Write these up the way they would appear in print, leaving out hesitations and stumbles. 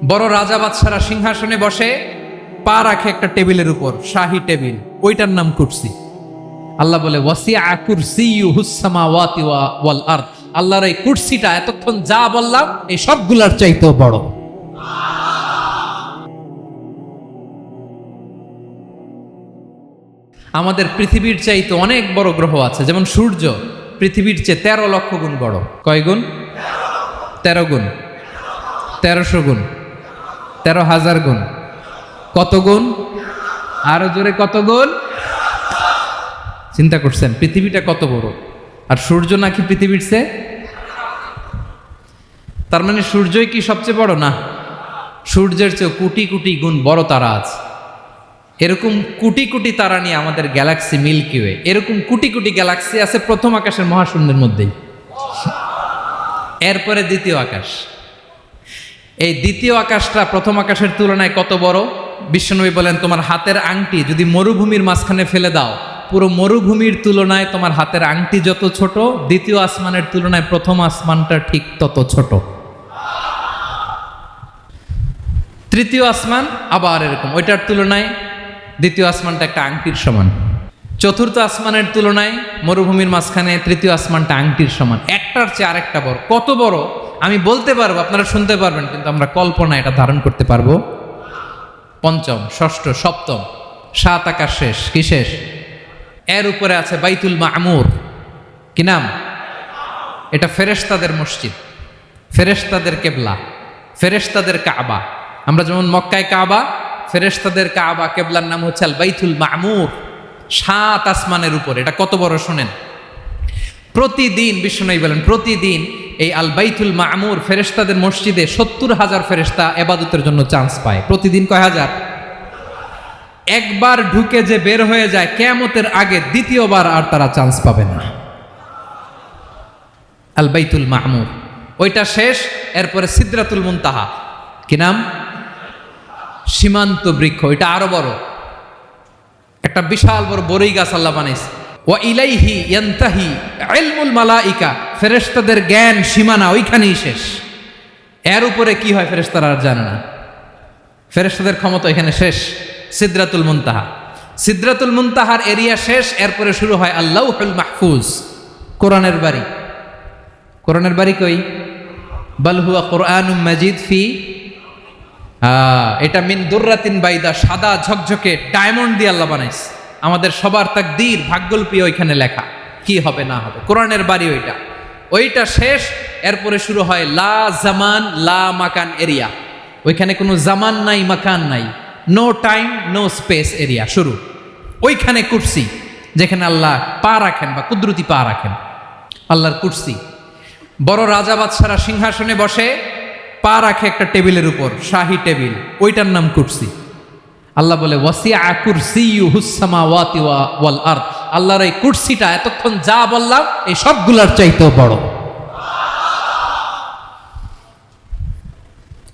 বড় রাজা বাদশারা সিংহাসনে বসে, পা রাখে একটা টেবিলের উপর, শাহী টেবিল, ওইটার নাম কুরসি। আল্লাহ বলে ওয়াসিআ কুরসিয়ুহুস সামাওয়াতি ওয়াল আরদ। আল্লাহর এই কুরসিটা এতক্ষণ যা বললাম এই সবগুলার চাইতেও বড়। আমাদের পৃথিবীর চাইতে অনেক বড় গ্রহ আছে, যেমন সূর্য পৃথিবীর চেয়ে 13 লক্ষ গুণ বড়। কয় গুণ? 13 গুণ, 1300 গুণ, 13,000 গুণ। কত গুণ? আরো জোরে কত গুণ? চিন্তা করছেন পৃথিবীটা কত বড়, আর সূর্য নাকি পৃথিবীর চেয়ে? তার মানে সূর্যই কি সবচেয়ে বড়? না, সূর্যের চেয়ে কোটি কোটি গুণ বড় তারা আছে। এরকম কোটি কোটি তারা নিয়ে আমাদের গ্যালাক্সি মিল্কি ওয়ে। এরকম কোটি কোটি গ্যালাক্সি আছে প্রথম আকাশের মহাশূন্যের মধ্যেই। এরপরে দ্বিতীয় আকাশ। এই দ্বিতীয় আকাশটা প্রথম আকাশের তুলনায় কত বড়? বিশ্বনবী বলেন, তোমার হাতের আংটি যদি মরুভূমির মাঝখানে ফেলে দাও, পুরো মরুভূমির তুলনায় তোমার হাতের আংটি যত ছোট, দ্বিতীয় আসমানের তুলনায় প্রথম আসমানটা ঠিক তত ছোট। তৃতীয় আসমান আবার এরকম, ওইটার তুলনায় দ্বিতীয় আসমানটা একটা আংটির সমান। চতুর্থ আসমানের তুলনায় মরুভূমির মাঝখানে তৃতীয় আসমানটা আংটির সমান। একটার চেয়ে আরেকটা বড়। কত বড় আমি বলতে পারবো, আপনারা শুনতে পারবেন, কিন্তু আমরা কল্পনা এটা ধারণ করতে পারবো? পঞ্চম, ষষ্ঠ, সপ্তম, 7 আকাশ শেষ। কি শেষ? এর উপরে আছে বাইতুল মামুর। কি নাম? এটা ফেরেশতাদের মসজিদ, ফেরেশতাদের কেবলা, ফেরেশতাদের কাবা। আমরা যেমন মক্কায় কাবা, ফেরেশতাদের কাবা কেবলার নাম হচ্ছে আল বাইতুল মামুর। 7 আসমানের উপরে। এটা কত বড় শোনেন। প্রতিদিন বিশ্বনবী বলেন, প্রতিদিন এই আল বাইতুল মামুর ফেরেশতাদের মসজিদে 70,000 ফেরেশতা ইবাদতের জন্য চান্স পায়। প্রতিদিন কয় হাজার? একবার ঢুকে যে বের হয়ে যায় কিয়ামতের আগে দ্বিতীয়বার আর তারা চান্স পাবে না। আল বাইতুল মামুর ওইটা শেষ। এরপরে সিদরাতুল মুনতাহা। কি নাম? সীমান্ত বৃক্ষ। ওইটা আরো বড়, একটা বিশাল বড় বড়ই গাছ আল্লাহ বানাইছে। ওয়া ইলাইহি ইয়ানতাহি ইলমুল মালাইকা। ফেরেশতাদের জ্ঞান সীমানা ওইখানেই শেষ। এর উপরে কি হয় ফেরেশতারা আর জানে না। ফেরেশতাদের ক্ষমতা এখানে শেষ। সিদরাতুল মুনতাহা। সিদরাতুল মুনতাহার এরিয়া শেষ। এরপরে শুরু হয় আল্লাহুল মাহফুজ, কোরআনের বাড়ি। কোরআনের বাড়ি কই? বাল হুয়া কুরআনুম মাজিদ ফি, এটা মিন দুররাতিন বাইদা, সাদা ঝকঝকে ডায়মন্ড দিয়ে আল্লাহ বানাইছে। আমাদের সবার তাকদীর, ভাগ্যলিপি ওইখানে লেখা, কি হবে না হবে। কোরআনের বাড়ি ওইটা। ওইটা শেষ। এরপরে শুরু হয় লা জামান লা মাকান এরিয়া। ওইখানে কোনো জামান নাই, মাকান নাই, no time no space area শুরু। ওইখানে কুরসি, যেখানে আল্লাহ পা রাখেন বা কুদরতি পা রাখেন, আল্লাহর কুরসি। বড় রাজা বাদশারা সিংহাসনে বসে, পা রাখে একটা টেবিলের উপর, শাহী টেবিল, ওইটার নাম কুরসি। আল্লাহ বলে ওয়াসিআ কুরসিয়ুহুস সামাওয়াতি ওয়াল আরদ। আল্লাহর এই কুরসিটা এতক্ষণ যা বললাম এই সবগুলার চাইতেও বড়।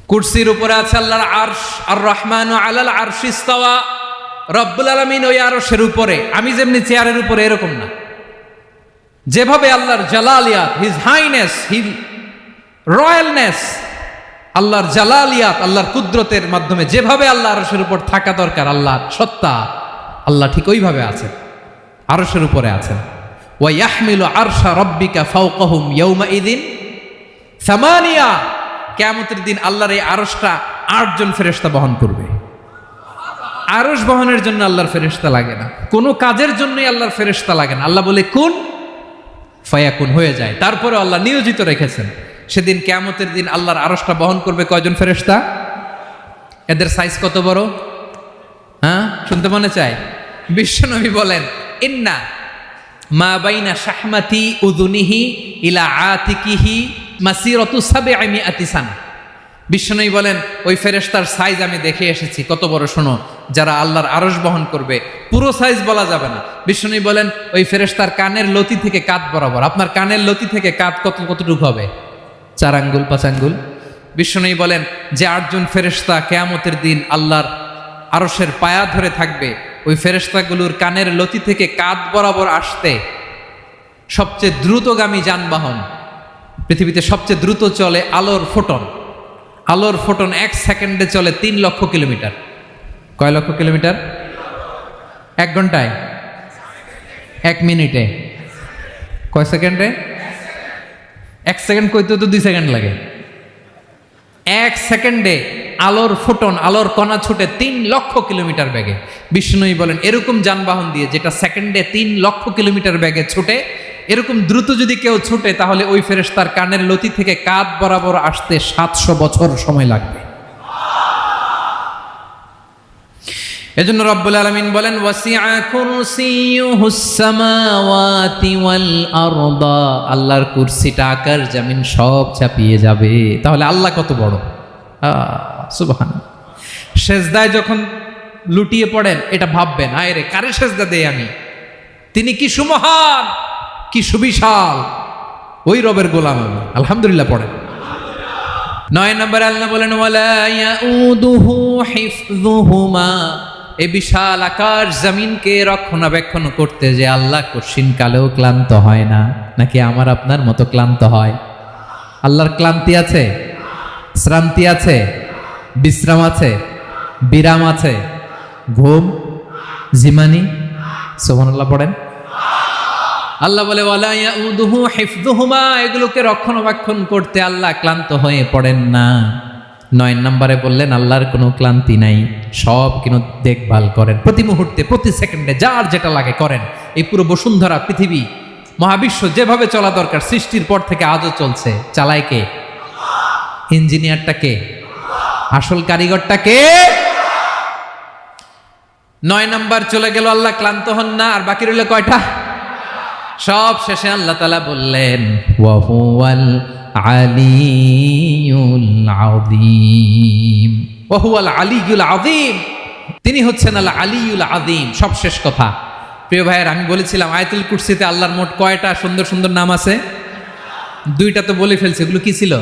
কুরসির উপরে আছে আল্লাহর আরশ। আর রহমানু আলাল আরশি ইস্তাওয়া। রব্বুল আলামিন ওই আরশের উপরে। আমি যেমনি চেয়ারের উপরে এরকম না। যেভাবে আল্লাহর জালালিয়াত, হিজ হাইনেস, হিজ রয়্যালনেস, আল্লাহর জালালিয়াত, আল্লাহর কুদরতের মাধ্যমে যেভাবে আল্লাহ আরশের উপর থাকা দরকার, আল্লাহর সত্তা, আল্লাহ ঠিক ওইভাবে আছেন, আরশের উপরে আছেন। ওয়া ইয়াহমিলু আরশা রাব্বিকা ফাওকাহুম ইয়াউমাইযিন সামানিয়া। কিয়ামতের দিন আল্লাহর এই আরশটা 8 জন ফেরেশতা বহন করবে। আরশ বহনের জন্য আল্লাহর ফেরেশতা লাগে না, কোনো কাজের জন্যই আল্লাহর ফেরেশতা লাগে না। আল্লাহ বলে কুন ফায়াকুন, হয়ে যায়। তারপরে আল্লাহ নিয়োজিত রেখেছেন। সেদিন কিয়ামতের দিন আল্লাহর আরশটা বহন করবে কয়জন ফেরেশতা? এদের সাইজ কত বড়? হ্যাঁ, শুনতে মনে চায়? বিশ্বনবী বলেন, ইন্না মা বাইনা শাহমাতি উযুনিহি ইলা আতিকিহি মাসিরাতু 700 সানা। বিশ্বনবী বলেন, ওই ফেরেশতার সাইজ আমি দেখে এসেছি। কত বড় শোনো, যারা আল্লাহর আরশ বহন করবে। পুরো সাইজ বলা যাবে না। বিশ্বনবী বলেন, ওই ফেরেশতার কানের লতি থেকে কাঁধ বরাবর। আপনার কানের লতি থেকে কাঁধ কতটুকু হবে? 4 আঙ্গুল 5 আঙ্গুল। বিশ্বনবী বলেন, যে 8 জন ফেরেশতা কিয়ামতের দিন আল্লাহর আরশের পায়া ধরে থাকবে, ওই ফেরেশতাগুলোর কানের লতি থেকে কাঁধ বরাবর আসতে সবচেয়ে দ্রুতগামী যানবাহন, পৃথিবীতে সবচেয়ে দ্রুত চলে আলোর ফোটন, আলোর ফোটন 1 সেকেন্ডে চলে 3 লক্ষ কিলোমিটার। কয় লক্ষ কিলোমিটার? 1 ঘন্টায়, 1 মিনিটে, কয় সেকেন্ডে? 1 সেকেন্ড কইতে তো 2 সেকেন্ড লাগে। 1 সেকেন্ডে আলোর ফোটন, আলোর কণা ছুটে 3 লক্ষ কিলোমিটার বেগে। বিষ্ণুই বলেন এরকম যানবাহন দিয়ে যেটা সেকেন্ডে 3 লক্ষ কিলোমিটার বেগে ছুটে, এরকম দ্রুত যদি কেউ ছুটে তাহলে ওই ফেরেশতার কানের লতি থেকে কাঁধ বরাবর আসতে 700 বছর সময় লাগবে। এজন্য রব্বুল আলামিন বলেন ওয়াসিআ কুরসিয়ুহুস সামাওয়াতি ওয়াল আরদা, আল্লাহর কুরসিটা আকাশ জমিন সব চাপিয়ে যাবে। তাহলে আল্লাহ কত বড়! সুবহানাল্লাহ। সেজদায় যখন লুটিয়ে পড়েন এটা ভাববেন, আয় রে কারে সেজদা দেই আমি, তিনি কি সুমহান, কি সুবিশাল, ওই রবের গোলাম আমি। আলহামদুলিল্লাহ পড়েন। 9 নম্বরে আল্লাহ বলেন ওয়ালা ইয়াউদুহু হিফযুহুমা, এই বিশাল আকাশ জমিনকে রক্ষণাবেক্ষণ করতে যে আল্লাহ কঠিন কালেও ক্লান্ত হয় না। নাকি আমার আপনার মতো ক্লান্ত হয়? আল্লাহর ক্লান্তি আছে, শ্রান্তি আছে, বিশ্রাম আছে, বিরাম আছে, ঘুম, জিমানি? সুবহানাল্লাহ পড়েন। আল্লাহ বলে ওয়ালা ইয়াউদুহু হিফযুহুমা, এগুলোকে রক্ষণাবেক্ষণ করতে আল্লাহ ক্লান্ত হয়ে পড়েন না। 9 নম্বরে বললেন আল্লাহর কোনো ক্লান্তি নাই, সব কিন্তু দেখভাল করেন, প্রতি মুহূর্তে প্রতি সেকেন্ডে যার যেটা লাগে করেন। এই পুরো বসুন্ধরা, পৃথিবী, মহাবিশ্ব যেভাবে চলা দরকার সৃষ্টির পর থেকে আজও চলছে। চালায় কে? ইঞ্জিনিয়ারটা কে? আসল কারিগরটা কে? 9 নম্বর চলে গেল, আল্লাহ ক্লান্ত হন না। আর বাকি রইল কয়টা? সব শেষে আল্লাহ তাআলা বললেন ওয়া হুয়াল আলিয়ুল আযীম, ওয়া হুয়াল আলিয়ুল আযীম, তিনি হচ্ছেন আল আলিয়ুল আযীম। সব শেষ কথা। প্রিয় ভাইয়ের, আমি বলেছিলাম আয়াতুল কুরসিতে আল্লাহর মোট কয়টা সুন্দর সুন্দর নাম আছে? 2টা তো বলে ফেলছে। এগুলো কি ছিল?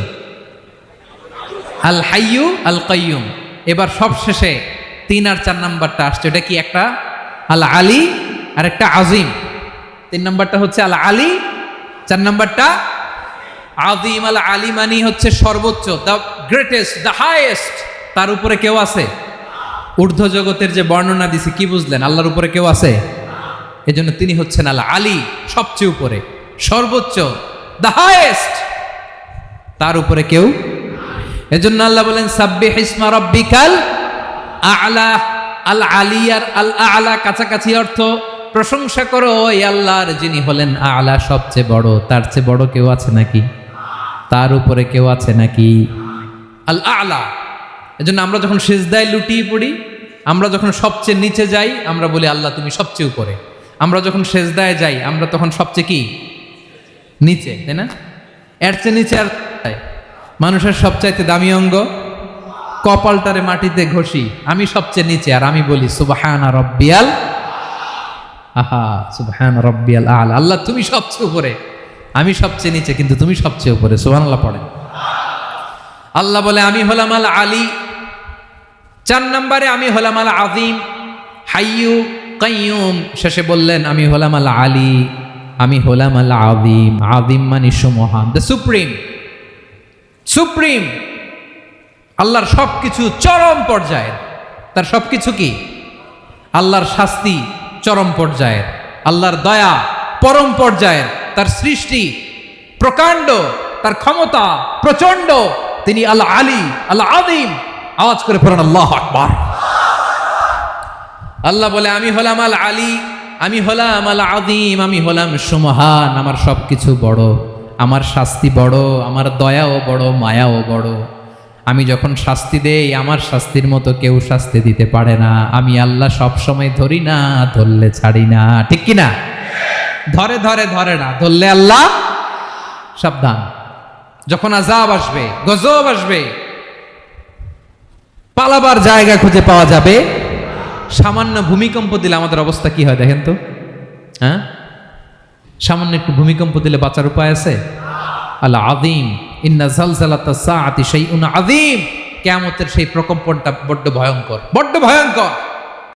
আল হাইয়ু, আল কাইয়ুম। এবার সব শেষে 3 আর 4 নাম্বারটা আসছে। এটা কি? একটা আল আলী আর একটা আযীম। 3 নাম্বারটা হচ্ছে আল আলী, 4 নাম্বারটা আযীম। আল আলী মানে হচ্ছে সর্বোচ্চ, দ্য গ্রেটেস্ট, দ্য হাইয়েস্ট। তার উপরে কেউ আছে? ঊর্ধ্ব জগতের যে বর্ণনা দিছি, কি বুঝলেন? আল্লাহর উপরে কেউ আছে? এজন্য তিনি হচ্ছেন আল আলী, সবচেয়ে উপরে, সর্বোচ্চ, দ্য হাইয়েস্ট। তার উপরে কেউ। এজন্য আল্লাহ বলেন সাব্বিহ ইসমা রাব্বিকাল আ'লা। আল আলী আর আল আ'লা কাছাকাছি অর্থ। প্রশংসা করো ওই আল্লাহর যিনি হলেন আ'লা, সবচেয়ে বড়। তার চেয়ে বড় কেউ আছে নাকি? তার উপরে কেউ আছে নাকি? আল আ'লা। এজন্য আমরা যখন সিজদায় লুটিয়ে পড়ি, আমরা যখন সবচেয়ে নিচে যাই, আমরা বলি আল্লাহ তুমি সবচেয়ে উপরে। আমরা যখন সিজদায় যাই, আমরা তখন সবচেয়ে কি? নিচে, তাই না? এর চেয়ে নিচে আর মানুষের সবচাইতে দামি অঙ্গ কপালটারে মাটিতে ঘষি, আমি সবচেয়ে নিচে, আর আমি বলি সুবহানা রাব্বিয়াল, আহা সুবহান রাব্বিয়াল আ'লা। আল্লাহ তুমি সবচেয়ে উপরে, আমি সবচেয়ে নিচে, কিন্তু তুমি সবচেয়ে উপরে। সুবহানাল্লাহ পড়েন। আল্লাহ বলে আমি হলাম আল আলী। 4 নম্বরে আমি হলাম আল আযীম, হাইয়ু কাইয়ুম। শেষে বললেন আমি হলাম আল আলী, আমি হলাম আল আযীম। আযীম মানে সুমহান, দ্য সুপ্রিম। সুপ্রিম। আল্লাহর সবকিছু চরম পর্যায়ের। তার সবকিছু কি? আল্লাহর শাস্তি চরম পর্যায়ের, আল্লাহর দয়া পরম পর্যায়ের, তার সৃষ্টি প্রকাণ্ড, তার ক্ষমতা প্রচন্ড। তিনি আল আলী, আল আযীম। আওয়াজ করে পড়েন আল্লাহু আকবার। আল্লাহ বলে আমি হলাম আল আলী, আমি হলাম আল আযীম, আমি হলাম সুমহান। আমার সবকিছু বড়, আমার শাস্তি বড়, আমার দয়াও বড়, মায়াও বড়। আমি যখন শাস্তি দেই, আমার শাস্তির মতো কেউ শাস্তি দিতে পারে না। আমি আল্লাহ সব সময় ধরি না, ধরলে ছাড়ি না। ঠিক কি না? ধরে ধরে ধরে না, ধরলে আল্লাহ সাবধান। যখন আযাব আসবে, গজব আসবে, পালাবার জায়গা খুঁজে পাওয়া যাবে। সামান্য ভূমিকম্প দিলে আমাদের অবস্থা কি হয় দেখেন তো? হ্যাঁ, সামান্য একটু ভূমিকম্প দিলে বাঁচার উপায় আছে? আল আযীম, ইন্না জালজালাতাস সাআতি শাইউন আযীম। কিয়ামতের সেই প্রকম্পনটা বড্ড ভয়ঙ্কর, বড্ড ভয়ঙ্কর।